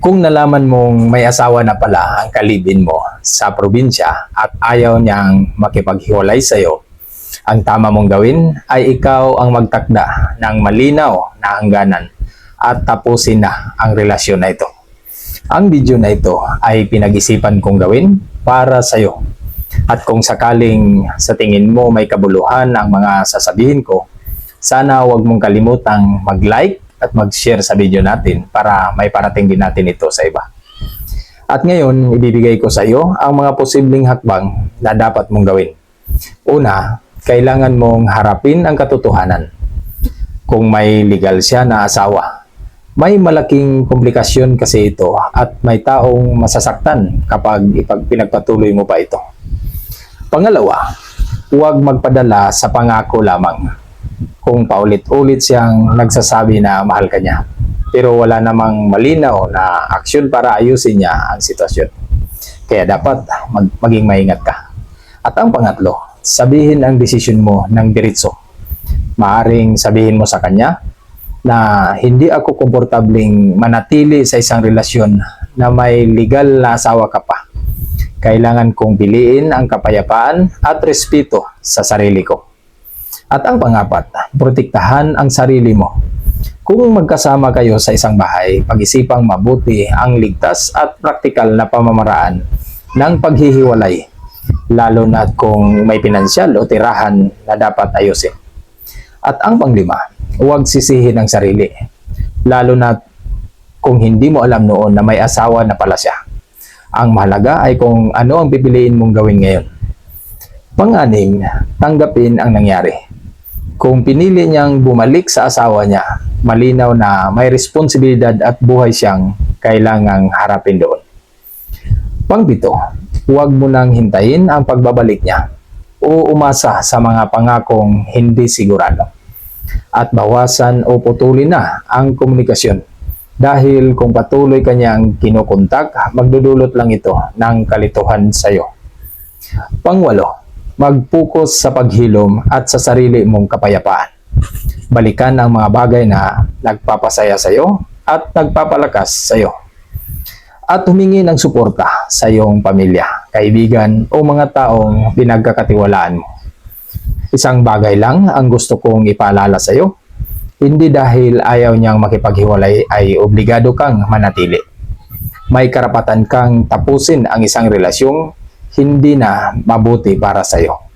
Kung nalaman mong may asawa na pala ang kalibin mo sa probinsya at ayaw niyang makipaghiwalay sa iyo, ang tama mong gawin ay ikaw ang magtakda ng malinaw na hangganan at tapusin na ang relasyon na ito. Ang video na ito ay pinag-isipan kong gawin para sa iyo. At kung sakaling sa tingin mo may kabuluhan ang mga sasabihin ko, sana huwag mong kalimutang mag-like at mag-share sa video natin para may parating din natin ito sa iba. At ngayon, ibibigay ko sa iyo ang mga posibleng hakbang na dapat mong gawin. Una, kailangan mong harapin ang katotohanan. Kung may legal siya na asawa, may malaking komplikasyon kasi ito at may taong masasaktan kapag pinagpatuloy mo pa ito. Pangalawa, huwag magpadala sa pangako lamang. Kung paulit-ulit siyang nagsasabi na mahal ka niya, pero wala namang malinaw na aksyon para ayusin niya ang sitwasyon. Kaya dapat maging maingat ka. At ang pangatlo, sabihin ang desisyon mo ng diretso. Maaring sabihin mo sa kanya na hindi ako komportabling manatili sa isang relasyon na may legal na asawa ka pa. Kailangan kong piliin ang kapayapaan at respeto sa sarili ko. At ang pangapat, protektahan ang sarili mo. Kung magkasama kayo sa isang bahay, pag-isipang mabuti ang ligtas at praktikal na pamamaraan ng paghihiwalay, lalo na kung may pinansyal o tirahan na dapat ayusin. At ang panglima, huwag sisihin ang sarili, lalo na kung hindi mo alam noon na may asawa na pala siya. Ang mahalaga ay kung ano ang pipiliin mong gawin ngayon. Pang-anim, tanggapin ang nangyari. Kung pinili niyang bumalik sa asawa niya, malinaw na may responsibilidad at buhay siyang kailangang harapin doon. Pang-pito, huwag mo nang hintayin ang pagbabalik niya o umasa sa mga pangakong hindi sigurado. At bawasan o putulin na ang komunikasyon dahil kung patuloy kanyang kinukontak, magdudulot lang ito ng kalituhan sa iyo. Pang-walo, mag-focus sa paghilom at sa sarili mong kapayapaan. Balikan ang mga bagay na nagpapasaya sa iyo at nagpapalakas sa iyo. At humingi ng suporta sa iyong pamilya, kaibigan o mga taong pinagkakatiwalaan mo. Isang bagay lang ang gusto kong ipaalala sa iyo. Hindi dahil ayaw niyang makipaghiwalay ay obligado kang manatili. May karapatan kang tapusin ang isang relasyong hindi na mabuti para sa iyo.